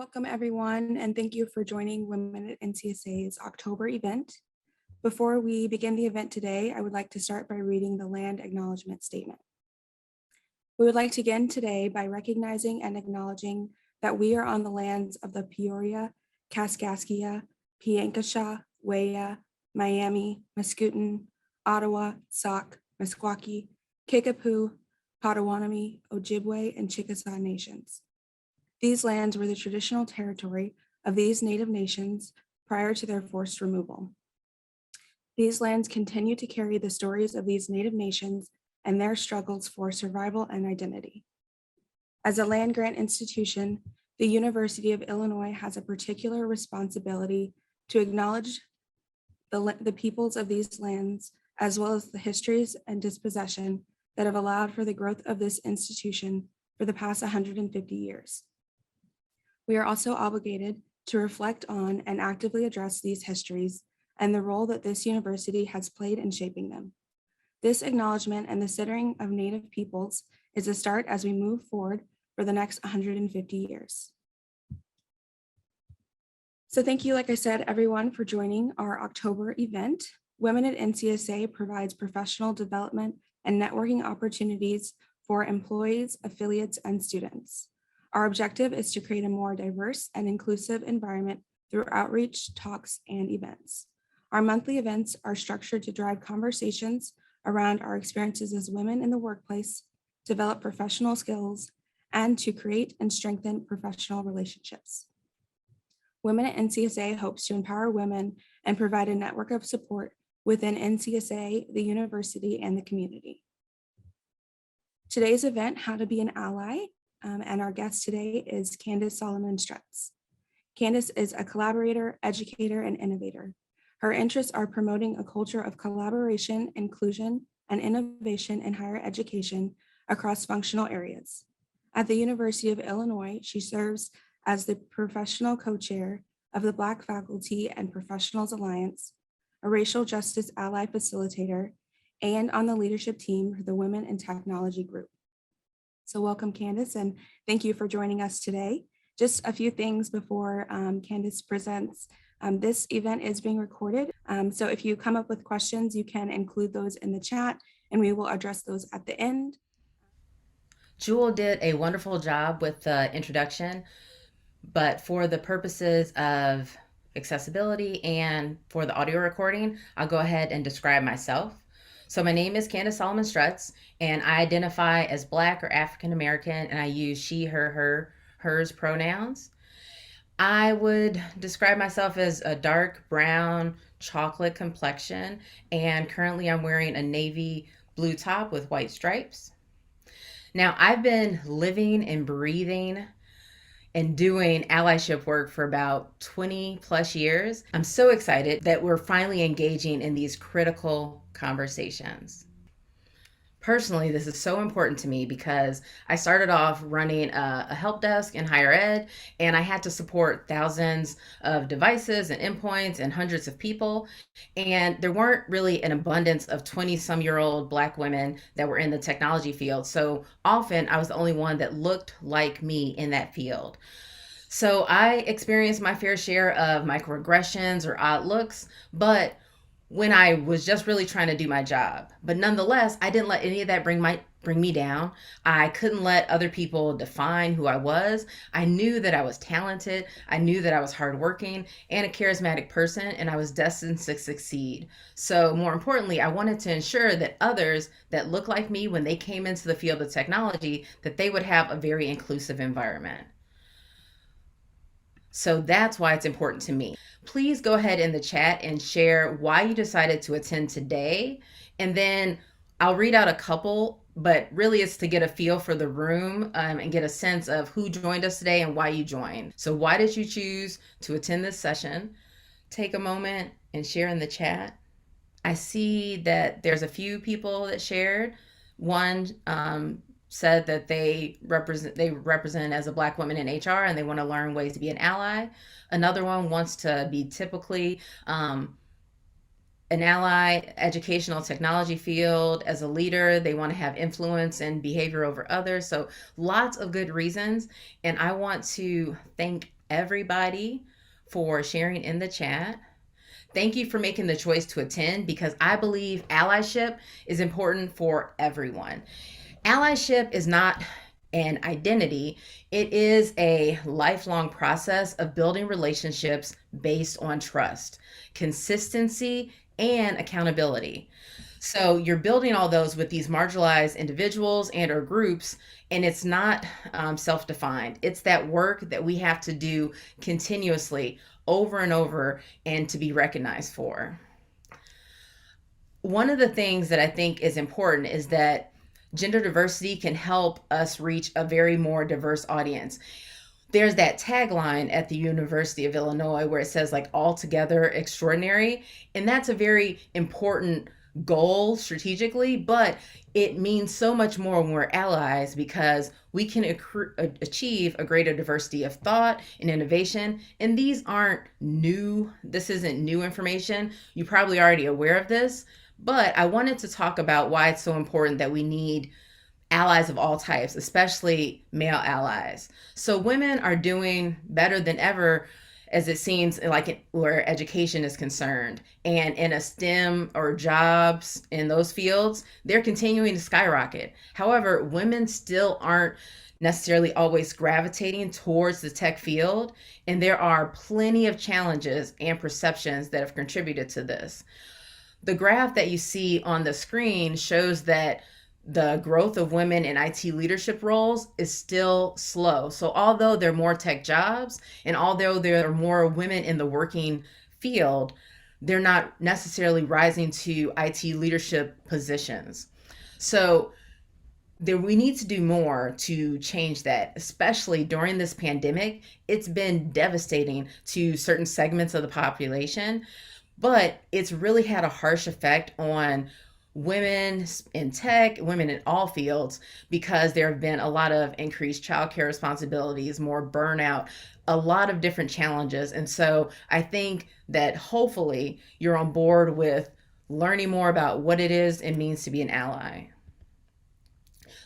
Welcome everyone, and thank you for joining Women at NCSA's October event. Before we begin the event today, I would like to start by reading the Land Acknowledgement Statement. We would like to begin today by recognizing and acknowledging that we are on the lands of the Peoria, Kaskaskia, Piankashaw, Waya, Miami, Mascoutin, Ottawa, Sauk, Meskwaki, Kickapoo, Potawatomi, Ojibwe, and Chickasaw nations. These lands were the traditional territory of these Native nations prior to their forced removal. These lands continue to carry the stories of these Native nations and their struggles for survival and identity. As a land-grant institution, the University of Illinois has a particular responsibility to acknowledge the peoples of these lands, as well as the histories and dispossession that have allowed for the growth of this institution for the past 150 years. We are also obligated to reflect on and actively address these histories and the role that this university has played in shaping them. This acknowledgement and the centering of Native peoples is a start as we move forward for the next 150 years. So thank you, like I said, everyone, for joining our October event. Women at NCSA provides professional development and networking opportunities for employees, affiliates, and students. Our objective is to create a more diverse and inclusive environment through outreach, talks, and events. Our monthly events are structured to drive conversations around our experiences as women in the workplace, develop professional skills, and to create and strengthen professional relationships. Women at NCSA hopes to empower women and provide a network of support within NCSA, the university, and the community. Today's event, How to Be an Ally, and our guest today is Candace Solomon Strutz. Candace is a collaborator, educator, and innovator. Her interests are promoting a culture of collaboration, inclusion, and innovation in higher education across functional areas. At the University of Illinois, she serves as the professional co-chair of the Black Faculty and Professionals Alliance, a racial justice ally facilitator, and on the leadership team for the Women in Technology Group. So welcome, Candace, and thank you for joining us today. Just a few things before Candace presents. This event is being recorded, so if you come up with questions, you can include those in the chat, and we will address those at the end. Jewel did a wonderful job with the introduction, but for the purposes of accessibility and for the audio recording, I'll go ahead and describe myself. So my name is Candace Solomon Strutz, and I identify as Black or African American, and I use she, her, hers pronouns. I would describe myself as a dark brown chocolate complexion, and currently I'm wearing a navy blue top with white stripes. Now, I've been living and breathing and doing allyship work for about 20 plus years. I'm so excited that we're finally engaging in these critical conversations. Personally, this is so important to me because I started off running a help desk in higher ed, and I had to support thousands of devices and endpoints and hundreds of people. And there weren't really an abundance of 20-some-year-old Black women that were in the technology field. So often I was the only one that looked like me in that field. So I experienced my fair share of microaggressions or odd looks, but when I was just really trying to do my job. But nonetheless, I didn't let any of that bring me down. I couldn't let other people define who I was. I knew that I was talented. I knew that I was hardworking and a charismatic person, and I was destined to succeed. So more importantly, I wanted to ensure that others that look like me when they came into the field of technology, that they would have a very inclusive environment. So that's why it's important to me. Please go ahead in the chat and share why you decided to attend today. And then I'll read out a couple, but really it's to get a feel for the room and get a sense of who joined us today and why you joined. So why did you choose to attend this session? Take a moment and share in the chat. I see that there's a few people that shared. One said that they represent as a Black woman in HR and they want to learn ways to be an ally. Another one wants to be typically an ally, educational technology field. As a leader, they want to have influence and behavior over others. So lots of good reasons. And I want to thank everybody for sharing in the chat. Thank you for making the choice to attend because I believe allyship is important for everyone. Allyship is not an identity, it is a lifelong process of building relationships based on trust, consistency, and accountability. So you're building all those with these marginalized individuals and or groups, and it's not self-defined. It's that work that we have to do continuously over and over and to be recognized for. One of the things that I think is important is that gender diversity can help us reach a very more diverse audience. There's that tagline at the University of Illinois where it says like altogether extraordinary, and that's a very important goal strategically, but it means so much more when we're allies because we can achieve a greater diversity of thought and innovation. And these aren't new, this isn't new information. You're probably already aware of this, but I wanted to talk about why it's so important that we need allies of all types, especially male allies. So women are doing better than ever as it seems like where education is concerned. And in a STEM or jobs in those fields, they're continuing to skyrocket. However, women still aren't necessarily always gravitating towards the tech field. And there are plenty of challenges and perceptions that have contributed to this. The graph that you see on the screen shows that the growth of women in IT leadership roles is still slow. So although there are more tech jobs and although there are more women in the working field, they're not necessarily rising to IT leadership positions. So we need to do more to change that, especially during this pandemic. It's been devastating to certain segments of the population, but it's really had a harsh effect on women in tech, women in all fields, because there have been a lot of increased childcare responsibilities, more burnout, a lot of different challenges. And so I think that hopefully you're on board with learning more about what it is it means to be an ally.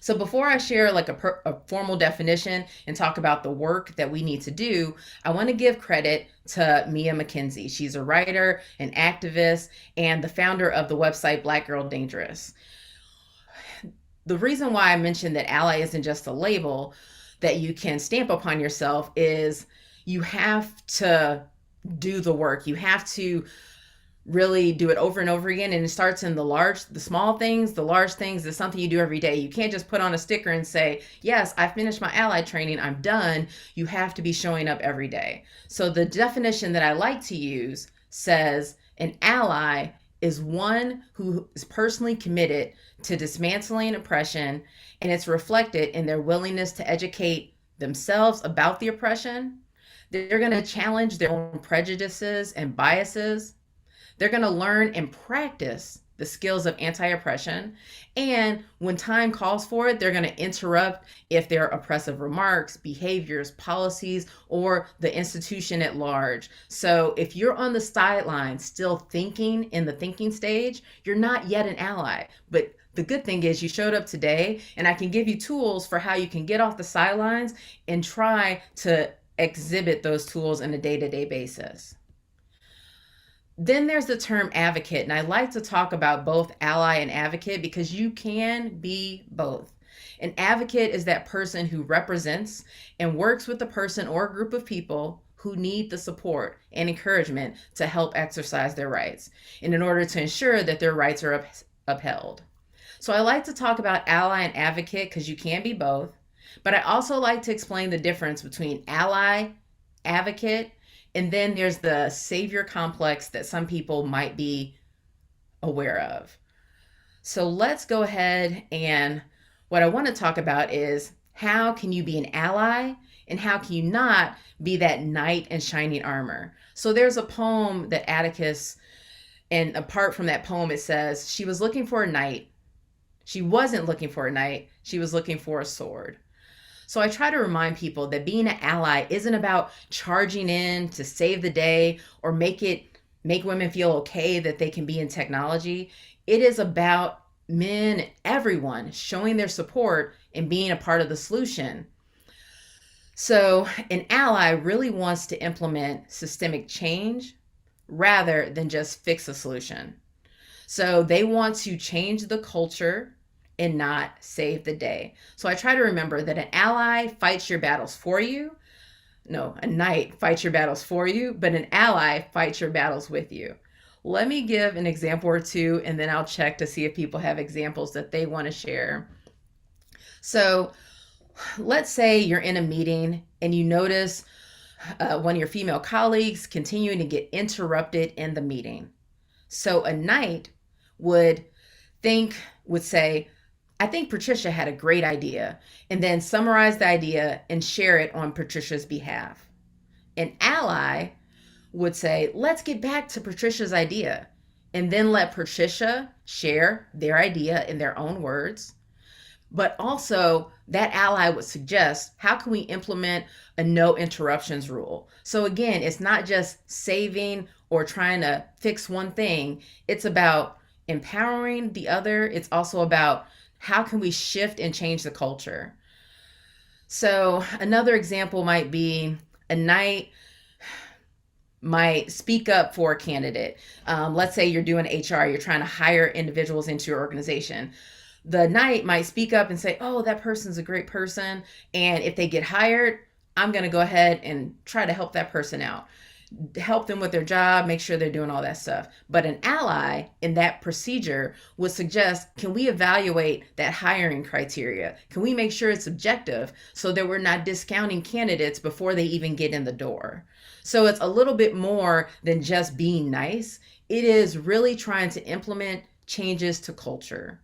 So before I share like a formal definition and talk about the work that we need to do, I want to give credit to Mia McKenzie. She's a writer, an activist, and the founder of the website Black Girl Dangerous. The reason why I mentioned that ally isn't just a label that you can stamp upon yourself is you have to do the work. You have to really do it over and over again. And it starts in the small things, the large things is something you do every day. You can't just put on a sticker and say, yes, I finished my ally training, I'm done. You have to be showing up every day. So the definition that I like to use says an ally is one who is personally committed to dismantling oppression, and it's reflected in their willingness to educate themselves about the oppression. They're going to challenge their own prejudices and biases. They're going to learn and practice the skills of anti-oppression. And when time calls for it, they're going to interrupt if there are oppressive remarks, behaviors, policies, or the institution at large. So if you're on the sidelines still thinking in the thinking stage, you're not yet an ally. But the good thing is you showed up today, and I can give you tools for how you can get off the sidelines and try to exhibit those tools on a day-to-day basis. Then there's the term advocate, and I like to talk about both ally and advocate because you can be both. An advocate is that person who represents and works with a person or a group of people who need the support and encouragement to help exercise their rights, and in order to ensure that their rights are upheld. So I like to talk about ally and advocate because you can be both, but I also like to explain the difference between ally, advocate, and then there's the savior complex that some people might be aware of. So let's go ahead, and what I want to talk about is how can you be an ally and how can you not be that knight in shining armor. So there's a poem that Atticus, and apart from that poem, it says, she was looking for a knight. She wasn't looking for a knight. She was looking for a sword. So I try to remind people that being an ally isn't about charging in to save the day or make women feel okay that they can be in technology. It is about men, everyone showing their support and being a part of the solution. So, an ally really wants to implement systemic change rather than just fix a solution. So, they want to change the culture and not save the day. So, I try to remember that an ally fights your battles for you. No, a knight fights your battles for you, but an ally fights your battles with you. Let me give an example or two, and then I'll check to see if people have examples that they want to share. So, let's say you're in a meeting and you notice one of your female colleagues continuing to get interrupted in the meeting. So, a knight would think, would say, I think Patricia had a great idea, and then summarize the idea and share it on Patricia's behalf. An ally would say, let's get back to Patricia's idea, and then let Patricia share their idea in their own words. But also, that ally would suggest, how can we implement a no interruptions rule? So again, it's not just saving or trying to fix one thing, it's about empowering the other. It's also about how can we shift and change the culture. So another example might be a knight might speak up for a candidate. Let's say you're doing HR, you're trying to hire individuals into your organization. The knight might speak up and say, oh, that person's a great person, and if they get hired, I'm going to go ahead and try to help that person out, help them with their job, make sure they're doing all that stuff. But an ally in that procedure would suggest, can we evaluate that hiring criteria? Can we make sure it's objective so that we're not discounting candidates before they even get in the door? So it's a little bit more than just being nice. It is really trying to implement changes to culture.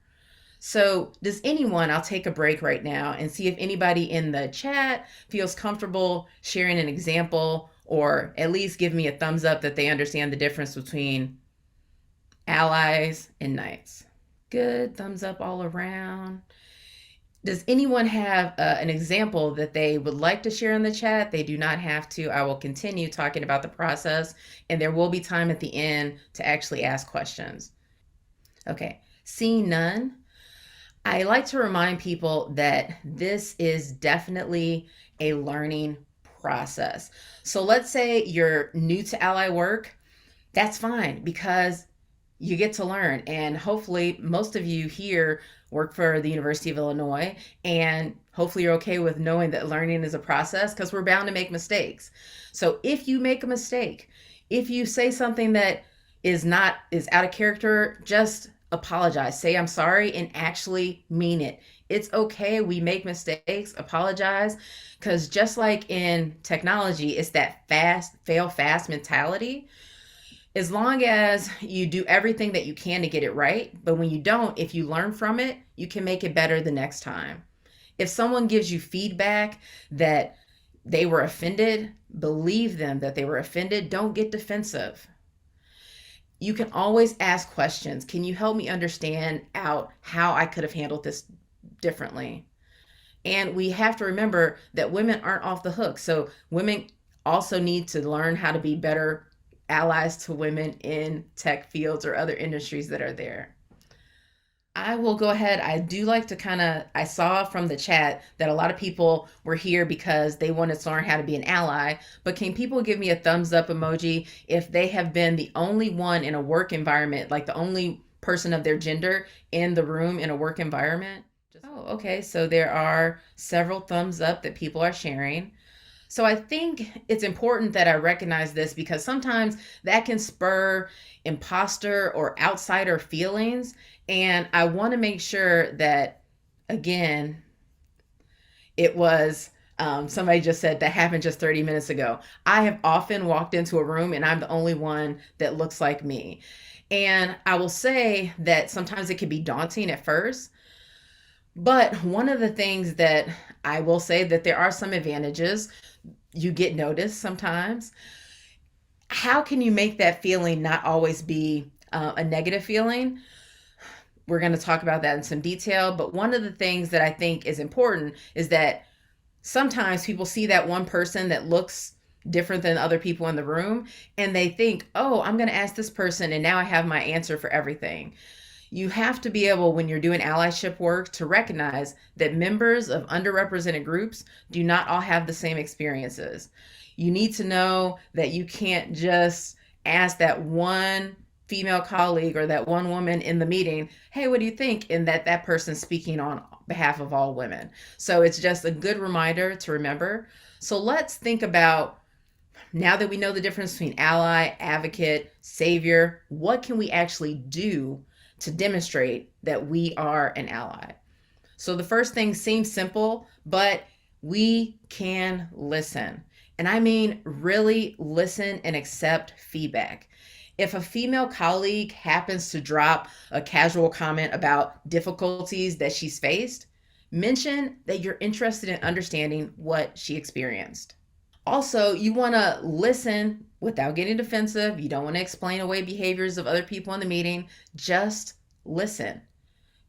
So, does anyone, I'll take a break right now and see if anybody in the chat feels comfortable sharing an example or at least give me a thumbs up that they understand the difference between allies and knights. Good, thumbs up all around. Does anyone have an example that they would like to share in the chat? They do not have to. I will continue talking about the process, and there will be time at the end to actually ask questions. Okay, seeing none. I like to remind people that this is definitely a learning process. So let's say you're new to ally work, that's fine because you get to learn. And hopefully, most of you here work for the University of Illinois, and hopefully, you're okay with knowing that learning is a process because we're bound to make mistakes. So if you make a mistake, if you say something that is out of character, just apologize, say I'm sorry, and actually mean it. It's okay, we make mistakes, apologize, because just like in technology, it's that fail fast mentality. As long as you do everything that you can to get it right, but when you don't, if you learn from it, you can make it better the next time. If someone gives you feedback that they were offended, believe them that they were offended, don't get defensive. You can always ask questions. Can you help me understand out how I could have handled this differently? And we have to remember that women aren't off the hook. So women also need to learn how to be better allies to women in tech fields or other industries that are there. I will go ahead. I do like to I saw from the chat that a lot of people were here because they wanted to learn how to be an ally. But can people give me a thumbs up emoji if they have been the only one in a work environment, like the only person of their gender in the room in a work environment? Oh, okay. So there are several thumbs up that people are sharing. So I think it's important that I recognize this because sometimes that can spur imposter or outsider feelings. And I want to make sure that, again, it was somebody just said that happened just 30 minutes ago. I have often walked into a room and I'm the only one that looks like me. And I will say that sometimes it can be daunting at first. But one of the things that I will say that there are some advantages. You get noticed sometimes. How can you make that feeling not always be a negative feeling? We're going to talk about that in some detail. But one of the things that I think is important is that sometimes people see that one person that looks different than other people in the room, and they think, oh, I'm going to ask this person, and now I have my answer for everything. You have to be able, when you're doing allyship work, to recognize that members of underrepresented groups do not all have the same experiences. You need to know that you can't just ask that one female colleague or that one woman in the meeting, hey, what do you think? And that person's speaking on behalf of all women. So it's just a good reminder to remember. So let's think about, now that we know the difference between ally, advocate, savior, what can we actually do to demonstrate that we are an ally? So the first thing seems simple, but we can listen. And I mean, really listen and accept feedback. If a female colleague happens to drop a casual comment about difficulties that she's faced, mention that you're interested in understanding what she experienced. Also, you want to listen without getting defensive. You don't want to explain away behaviors of other people in the meeting. Just listen.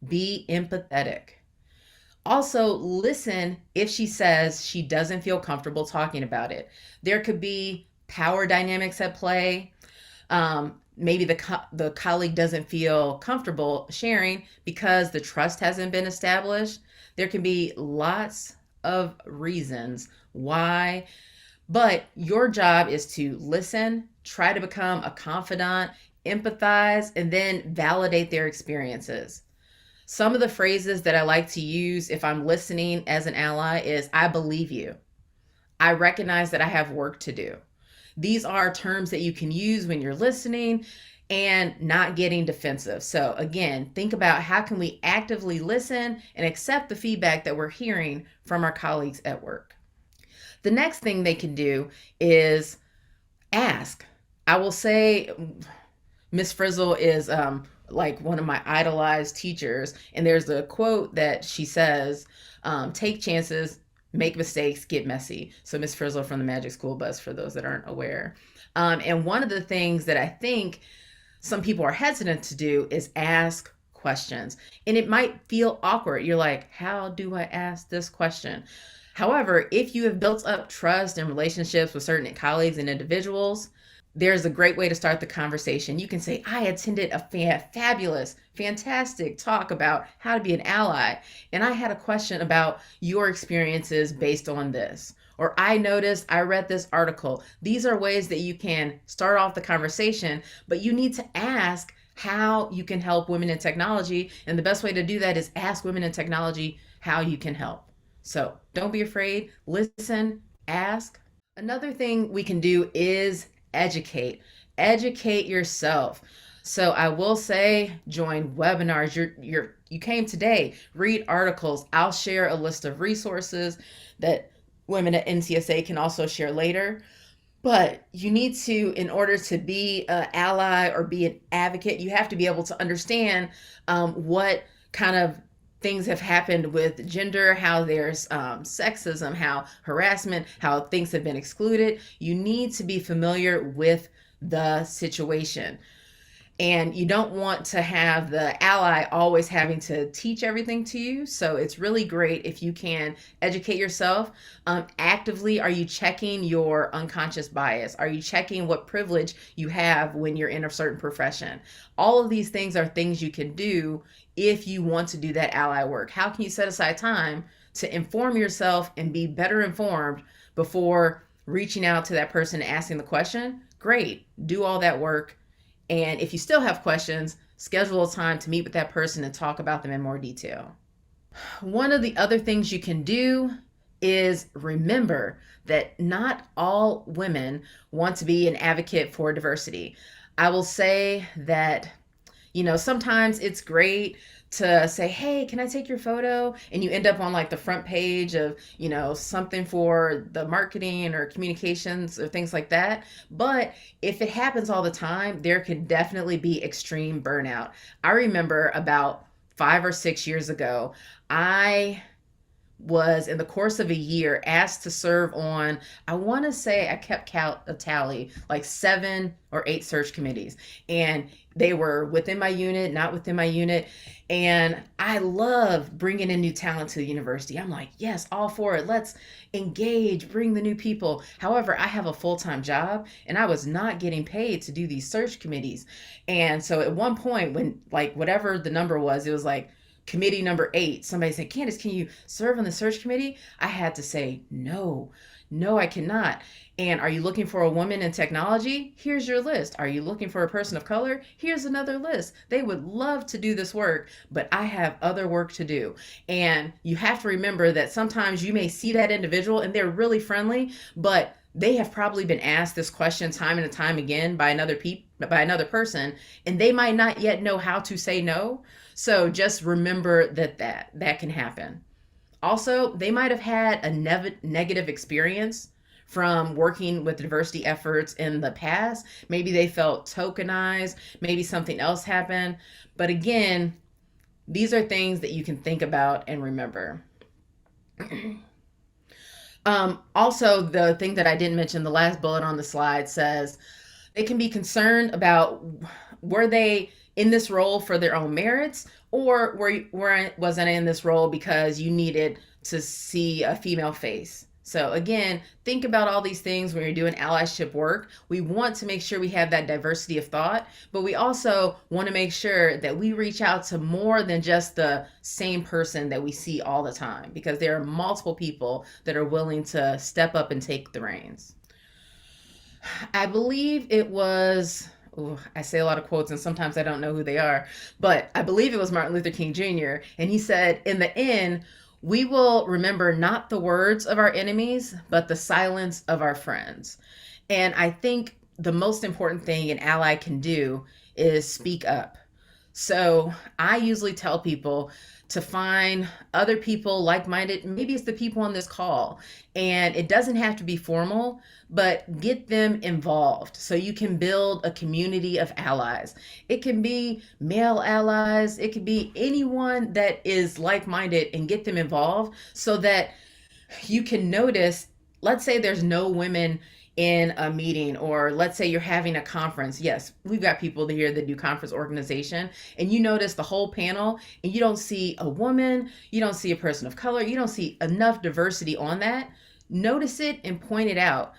Be empathetic. Also, listen if she says she doesn't feel comfortable talking about it. There could be power dynamics at play. Maybe the colleague doesn't feel comfortable sharing because the trust hasn't been established. There can be lots of reasons why, but your job is to listen, try to become a confidant, empathize, and then validate their experiences. Some of the phrases that I like to use if I'm listening as an ally is, I believe you. I recognize that I have work to do. These are terms that you can use when you're listening and not getting defensive. So again, think about how can we actively listen and accept the feedback that we're hearing from our colleagues at work. The next thing they can do is ask. I will say Miss Frizzle is like one of my idolized teachers, and there's a quote that she says, take chances, make mistakes, get messy. So Miss Frizzle from the Magic School Bus, for those that aren't aware. And one of the things that I think some people are hesitant to do is ask questions. And it might feel awkward. You're like, how do I ask this question? However, if you have built up trust and relationships with certain colleagues and individuals, there's a great way to start the conversation. You can say, I attended a fabulous, fantastic talk about how to be an ally, and I had a question about your experiences based on this. Or I noticed, I read this article. These are ways that you can start off the conversation, but you need to ask how you can help women in technology. And the best way to do that is ask women in technology how you can help. So don't be afraid, listen, ask. Another thing we can do is educate yourself. So I will say, join webinars. You came today, read articles. I'll share a list of resources that women at NCSA can also share later. But you need to, in order to be an ally or be an advocate, you have to be able to understand what kind of things have happened with gender, how there's sexism, how harassment, how things have been excluded. You need to be familiar with the situation. And you don't want to have the ally always having to teach everything to you. So it's really great if you can educate yourself. Actively, are you checking your unconscious bias? Are you checking what privilege you have when you're in a certain profession? All of these things are things you can do if you want to do that ally work. How can you set aside time to inform yourself and be better informed before reaching out to that person and asking the question? Great, do all that work. And if you still have questions, schedule a time to meet with that person and talk about them in more detail. One of the other things you can do is remember that not all women want to be an advocate for diversity. I will say that, sometimes it's great to say, hey, can I take your photo? And you end up on like the front page of, something for the marketing or communications or things like that. But if it happens all the time, there can definitely be extreme burnout. I remember about 5 or 6 years ago, I was in the course of a year asked to serve on, I want to say I kept a tally, like 7 or 8 search committees. And they were within my unit, not within my unit. And I love bringing in new talent to the university. I'm like, yes, all for it. Let's engage, bring the new people. However, I have a full-time job and I was not getting paid to do these search committees. And so at one point, when like whatever the number was, it was like committee number 8, somebody said, Candace, can you serve on the search committee? I had to say, no, no, I cannot. And are you looking for a woman in technology? Here's your list. Are you looking for a person of color? Here's another list. They would love to do this work, but I have other work to do. And you have to remember that sometimes you may see that individual and they're really friendly, but they have probably been asked this question time and time again by another person, and they might not yet know how to say no. So just remember that can happen. Also, they might have had a negative experience from working with diversity efforts in the past. Maybe they felt tokenized, maybe something else happened. But again, these are things that you can think about and remember. Also, the thing that I didn't mention, the last bullet on the slide says they can be concerned about, were they in this role for their own merits, or wasn't in this role because you needed to see a female face. So again, think about all these things when you're doing allyship work. We want to make sure we have that diversity of thought, but we also want to make sure that we reach out to more than just the same person that we see all the time, because there are multiple people that are willing to step up and take the reins. I believe it was, I say a lot of quotes and sometimes I don't know who they are, but I believe it was Martin Luther King Jr. And he said, in the end, we will remember not the words of our enemies, but the silence of our friends. And I think the most important thing an ally can do is speak up. So I usually tell people to find other people like-minded. Maybe it's the people on this call, and it doesn't have to be formal, but get them involved so you can build a community of allies. It can be male allies, it could be anyone that is like-minded, and get them involved so that you can notice, let's say there's no women in a meeting, or let's say you're having a conference. Yes, we've got people here that do conference organization, and you notice the whole panel and you don't see a woman, you don't see a person of color, you don't see enough diversity on that. Notice it and point it out,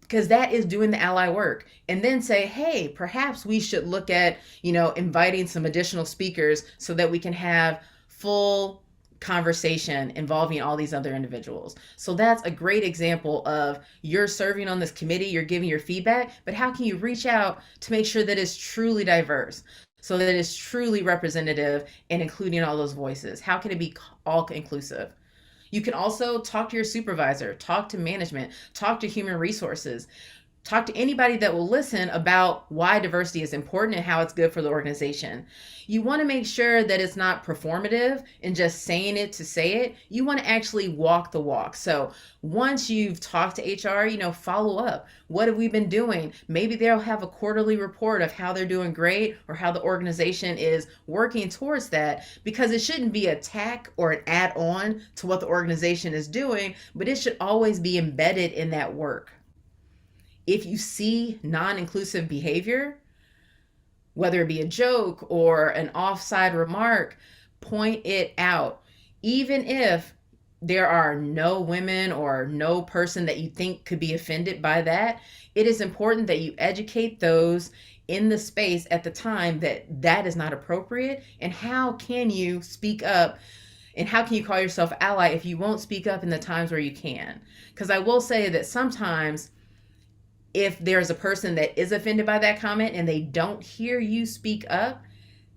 because that is doing the ally work. And then say, hey, perhaps we should look at, inviting some additional speakers so that we can have full conversation involving all these other individuals. So that's a great example of, you're serving on this committee, you're giving your feedback, but how can you reach out to make sure that it's truly diverse, so that it's truly representative and including all those voices? How can it be all inclusive? You can also talk to your supervisor, talk to management, talk to human resources, talk to anybody that will listen about why diversity is important and how it's good for the organization. You want to make sure that it's not performative and just saying it to say it. You want to actually walk the walk. So once you've talked to HR, follow up. What have we been doing? Maybe they'll have a quarterly report of how they're doing great or how the organization is working towards that, because it shouldn't be a tack or an add-on to what the organization is doing, but it should always be embedded in that work. If you see non-inclusive behavior, whether it be a joke or an offside remark, point it out. Even if there are no women or no person that you think could be offended by that, it is important that you educate those in the space at the time that that is not appropriate. And how can you speak up? And how can you call yourself ally if you won't speak up in the times where you can? Because I will say that sometimes, if there's a person that is offended by that comment and they don't hear you speak up,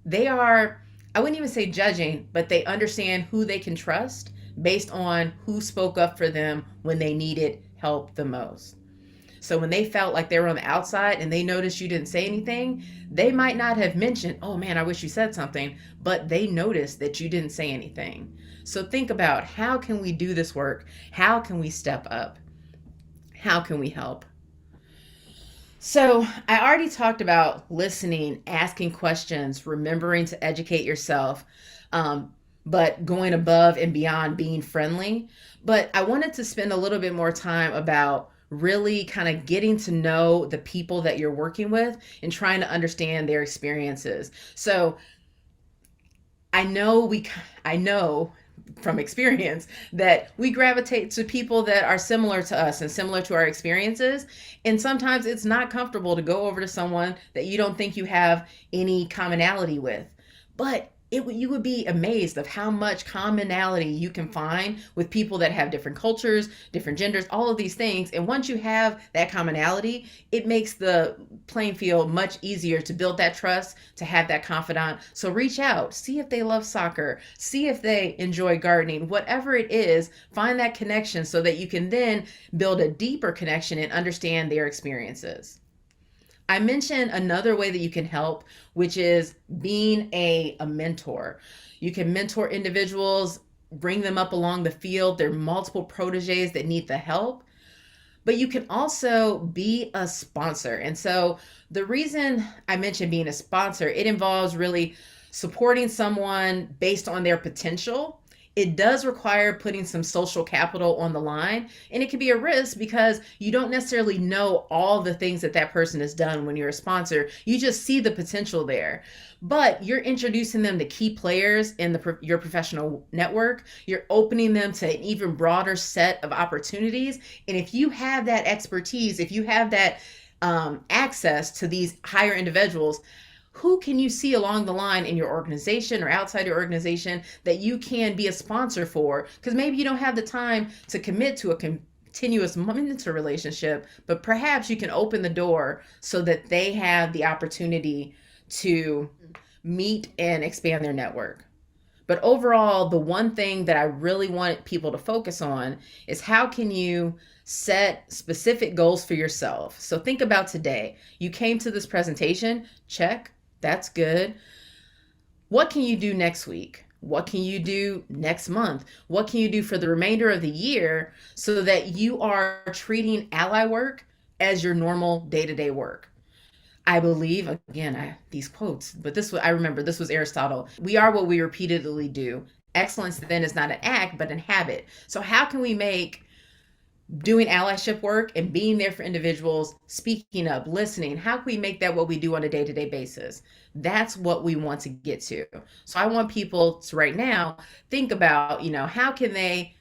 they are, I wouldn't even say judging, but they understand who they can trust based on who spoke up for them when they needed help the most. So when they felt like they were on the outside and they noticed you didn't say anything, they might not have mentioned, oh man, I wish you said something, but they noticed that you didn't say anything. So think about, how can we do this work? How can we step up? How can we help? So I already talked about listening, asking questions, remembering to educate yourself. but going above and beyond being friendly. But I wanted to spend a little bit more time about really kind of getting to know the people that you're working with and trying to understand their experiences. So I know I know from experience that we gravitate to people that are similar to us and similar to our experiences. And sometimes it's not comfortable to go over to someone that you don't think you have any commonality with. But you would be amazed of how much commonality you can find with people that have different cultures, different genders, all of these things. And once you have that commonality, it makes the playing field much easier to build that trust, to have that confidant. So reach out, see if they love soccer, see if they enjoy gardening, whatever it is, find that connection so that you can then build a deeper connection and understand their experiences. I mentioned another way that you can help, which is being a mentor. You can mentor individuals, bring them up along the field. There are multiple proteges that need the help, but you can also be a sponsor. And so the reason I mentioned being a sponsor, it involves really supporting someone based on their potential. It does require putting some social capital on the line, and it can be a risk because you don't necessarily know all the things that that person has done when you're a sponsor. You just see the potential there. But you're introducing them to key players in your professional network. You're opening them to an even broader set of opportunities. And if you have that expertise, if you have that access to these higher individuals, who can you see along the line in your organization or outside your organization that you can be a sponsor for? Because maybe you don't have the time to commit to a continuous mentor relationship, but perhaps you can open the door so that they have the opportunity to meet and expand their network. But overall, the one thing that I really want people to focus on is how can you set specific goals for yourself? So think about today. You came to this presentation, check, that's good. What can you do next week? What can you do next month? What can you do for the remainder of the year so that you are treating ally work as your normal day-to-day work? I believe, again, these quotes, but I remember this was Aristotle. We are what we repeatedly do. Excellence then is not an act, but an habit. So how can we make doing allyship work and being there for individuals, speaking up, listening, how can we make that what we do on a day-to-day basis? That's what we want to get to. So I want people to right now think about, how can they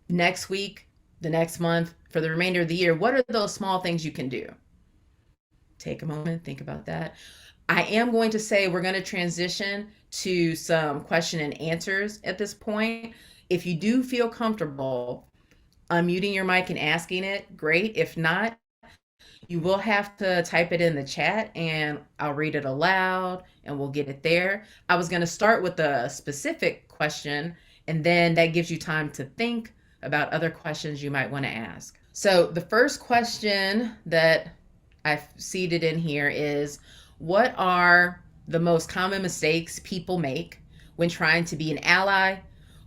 next week, the next month, for the remainder of the year, what are those small things you can do? Take a moment, think about that. I am going to say we're going to transition to some question and answers at this point. If you do feel comfortable unmuting your mic and asking it, great. If not, you will have to type it in the chat and I'll read it aloud and we'll get it there. I was going to start with a specific question and then that gives you time to think about other questions you might want to ask. So the first question that I've seated in here is, what are the most common mistakes people make when trying to be an ally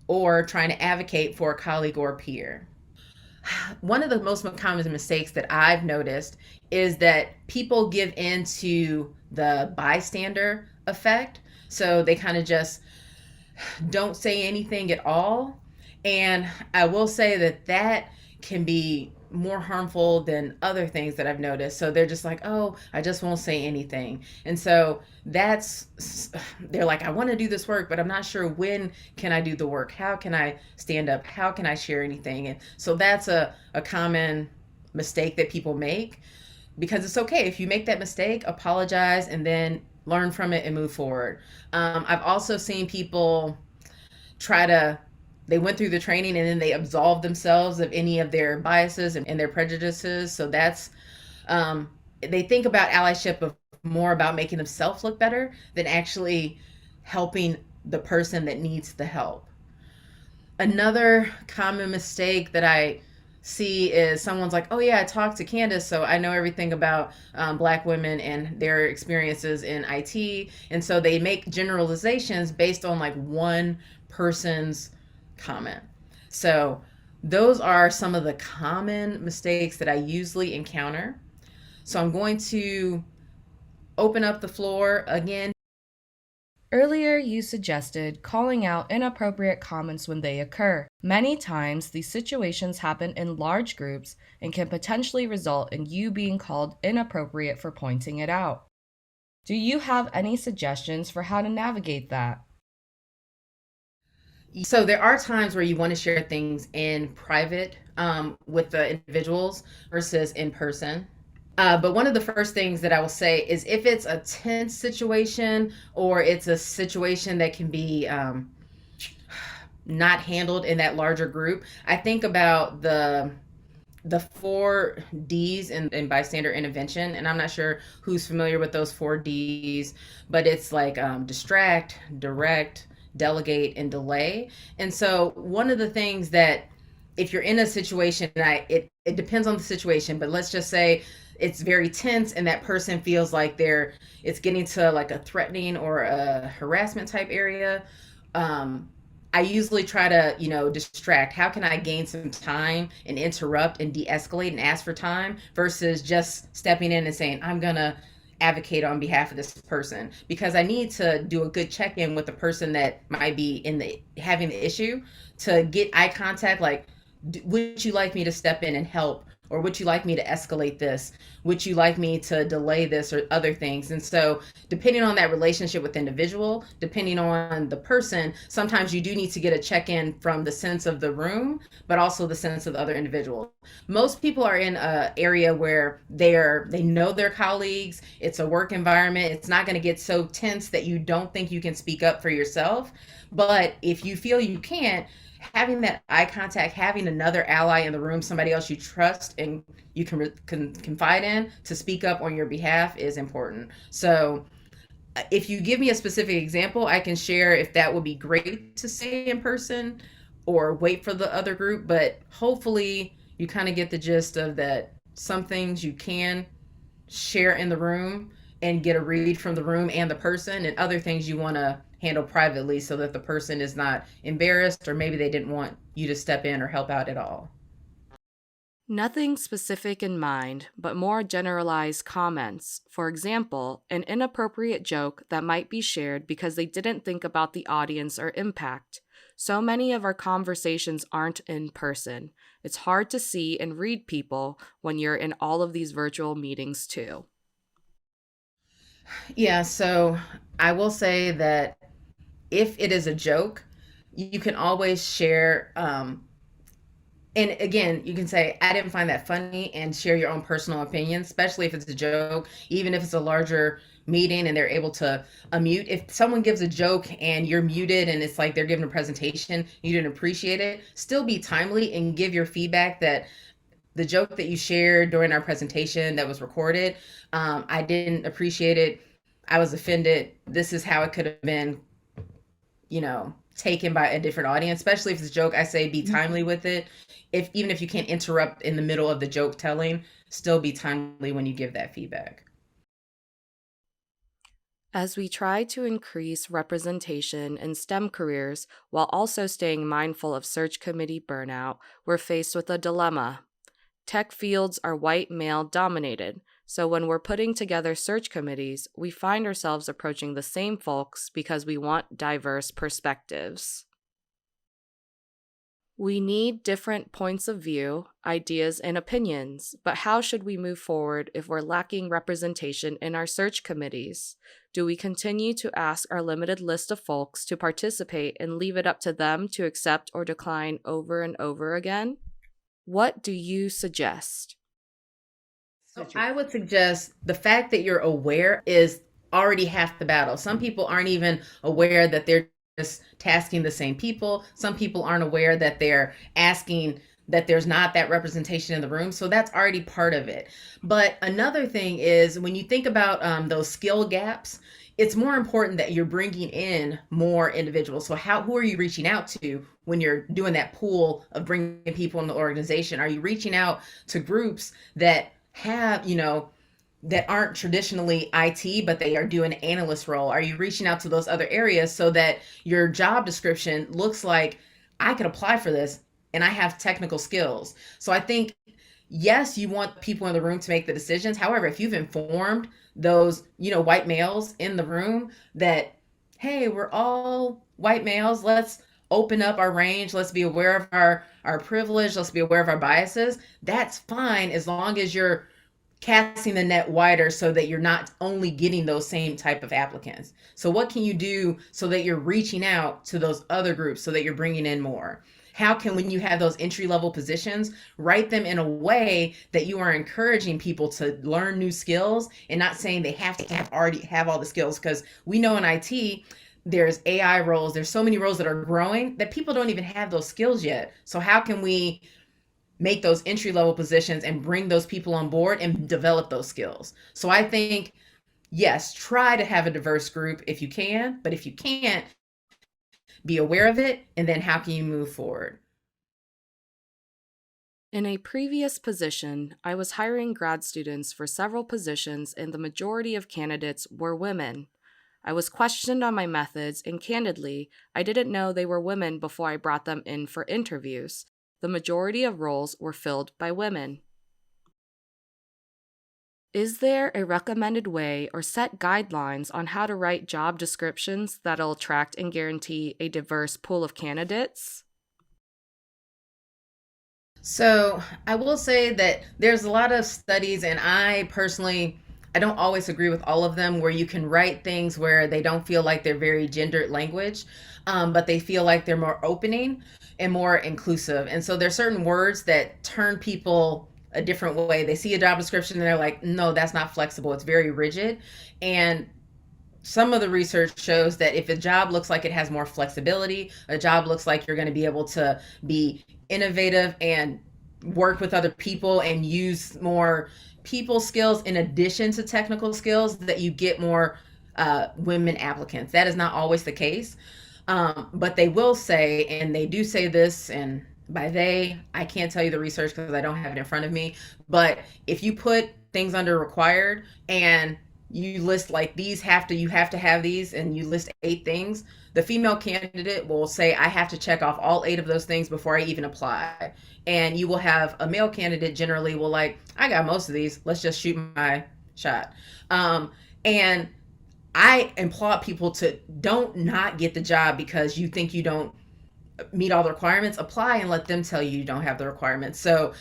or trying to advocate for a colleague or a peer? One of the most common mistakes that I've noticed is that people give into the bystander effect. So they kind of just don't say anything at all. And I will say that that can be more harmful than other things that I've noticed. So they're just like, oh, I just won't say anything. And so they're like, I want to do this work, but I'm not sure when can I do the work? How can I stand up? How can I share anything? And so that's a common mistake that people make, because it's okay. If you make that mistake, apologize and then learn from it and move forward. I've also seen people they went through the training and then they absolve themselves of any of their biases and their prejudices. So they think about allyship of more about making themselves look better than actually helping the person that needs the help. Another common mistake that I see is someone's like, oh yeah, I talked to Candace, so I know everything about Black women and their experiences in IT. And so they make generalizations based on like one person's comment. So those are some of the common mistakes that I usually encounter. So I'm going to open up the floor again. Earlier, you suggested calling out inappropriate comments when they occur. Many times, these situations happen in large groups and can potentially result in you being called inappropriate for pointing it out. Do you have any suggestions for how to navigate that? So there are times where you want to share things in private with the individuals versus in person. But one of the first things that I will say is if it's a tense situation or it's a situation that can be not handled in that larger group, I think about the four D's in bystander intervention. And I'm not sure who's familiar with those four D's, but it's like distract, direct, delegate, and delay. And so one of the things that if you're in a situation, and it depends on the situation, but let's just say it's very tense and that person feels like it's getting to like a threatening or a harassment type area. um, I usually try to, distract. How can I gain some time and interrupt and de-escalate and ask for time versus just stepping in and saying, I'm gonna advocate on behalf of this person, because I need to do a good check-in with the person that might be in the having the issue to get eye contact. Like, would you like me to step in and help, or would you like me to escalate this? Would you like me to delay this or other things? And so depending on that relationship with the individual, depending on the person, sometimes you do need to get a check-in from the sense of the room, but also the sense of the other individual. Most people are in an area where they know their colleagues. It's a work environment. It's not going to get so tense that you don't think you can speak up for yourself. But if you feel you can't, having that eye contact, having another ally in the room, somebody else you trust and you can confide in to speak up on your behalf is important. So if you give me a specific example, I can share if that would be great to say in person or wait for the other group. But hopefully you kind of get the gist of that. Some things you can share in the room and get a read from the room and the person, and other things you want to handle privately so that the person is not embarrassed or maybe they didn't want you to step in or help out at all. Nothing specific in mind, but more generalized comments. For example, an inappropriate joke that might be shared because they didn't think about the audience or impact. So many of our conversations aren't in person. It's hard to see and read people when you're in all of these virtual meetings, too. Yeah, so I will say that if it is a joke, you can always share. And again, you can say, I didn't find that funny, and share your own personal opinion, especially if it's a joke, even if it's a larger meeting and they're able to unmute. If someone gives a joke and you're muted and it's like they're giving a presentation, you didn't appreciate it, still be timely and give your feedback that the joke that you shared during our presentation that was recorded, I didn't appreciate it. I was offended. This is how it could have been, taken by a different audience. Especially if it's a joke, I say be timely with it. If even if you can't interrupt in the middle of the joke telling, still be timely when you give that feedback. As we try to increase representation in STEM careers while also staying mindful of search committee burnout, we're faced with a dilemma. Tech fields are white male dominated, so when we're putting together search committees, we find ourselves approaching the same folks because we want diverse perspectives. We need different points of view, ideas, and opinions, but how should we move forward if we're lacking representation in our search committees? Do we continue to ask our limited list of folks to participate and leave it up to them to accept or decline over and over again? What do you suggest? So I would suggest the fact that you're aware is already half the battle. Some people aren't even aware that they're just tasking the same people. Some people aren't aware that they're asking that there's not that representation in the room. So that's already part of it. But another thing is when you think about those skill gaps, it's more important that you're bringing in more individuals. So who are you reaching out to when you're doing that pool of bringing people in the organization? Are you reaching out to groups that have, that aren't traditionally IT, but they are doing an analyst role? Are you reaching out to those other areas so that your job description looks like I could apply for this and I have technical skills? So I think, yes, you want people in the room to make the decisions. However, if you've informed those, white males in the room that hey, we're all white males. Let's open up our range. Let's be aware of our privilege. Let's be aware of our biases. That's fine as long as you're casting the net wider so that you're not only getting those same type of applicants. So what can you do so that you're reaching out to those other groups so that you're bringing in more? How can, when you have those entry level positions, write them in a way that you are encouraging people to learn new skills and not saying they have to already have all the skills? Because we know in IT, there's AI roles, there's so many roles that are growing that people don't even have those skills yet. So how can we make those entry level positions and bring those people on board and develop those skills? So I think, yes, try to have a diverse group if you can, but if you can't, be aware of it, and then how can you move forward? In a previous position, I was hiring grad students for several positions, and the majority of candidates were women. I was questioned on my methods, and candidly, I didn't know they were women before I brought them in for interviews. The majority of roles were filled by women. Is there a recommended way or set guidelines on how to write job descriptions that'll attract and guarantee a diverse pool of candidates? So I will say that there's a lot of studies, and I personally, I don't always agree with all of them, where you can write things where they don't feel like they're very gendered language, but they feel like they're more opening and more inclusive. And so there's certain words that turn people a different way. They see a job description and they're like, no, that's not flexible. It's very rigid. And some of the research shows that if a job looks like it has more flexibility, a job looks like you're going to be able to be innovative and work with other people and use more people skills in addition to technical skills, that you get more women applicants. That is not always the case. But they will say, and they do say this, and by they, I can't tell you the research because I don't have it in front of me. But if you put things under required and you list like you have to have these, and you list 8 things, the female candidate will say, I have to check off all 8 of those things before I even apply. And you will have a male candidate generally will like, I got most of these. Let's just shoot my shot. And I applaud people to don't not get the job because you think you don't meet all the requirements. Apply and let them tell you don't have the requirements. So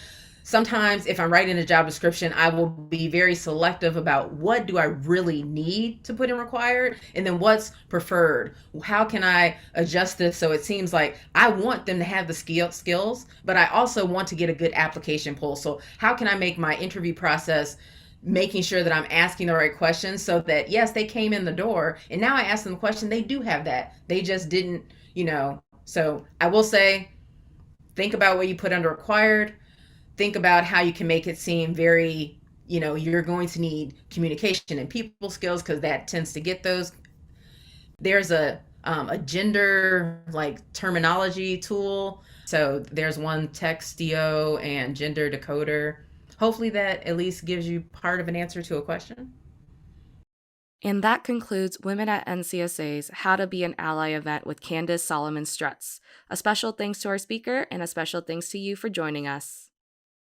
sometimes if I'm writing a job description, I will be very selective about what do I really need to put in required, and then what's preferred. How can I adjust this so it seems like I want them to have the skills, but I also want to get a good application pull. So how can I make my interview process making sure that I'm asking the right questions so that, yes, they came in the door and now I ask them a question, they do have that. They just didn't, So I will say, think about what you put under required. Think about how you can make it seem very, you're going to need communication and people skills because that tends to get those. There's a gender like terminology tool. So there's one, Textio and Gender Decoder. Hopefully that at least gives you part of an answer to a question. And that concludes Women at NCSA's How to Be an Ally event with Candace Solomon Strutz. A special thanks to our speaker and a special thanks to you for joining us.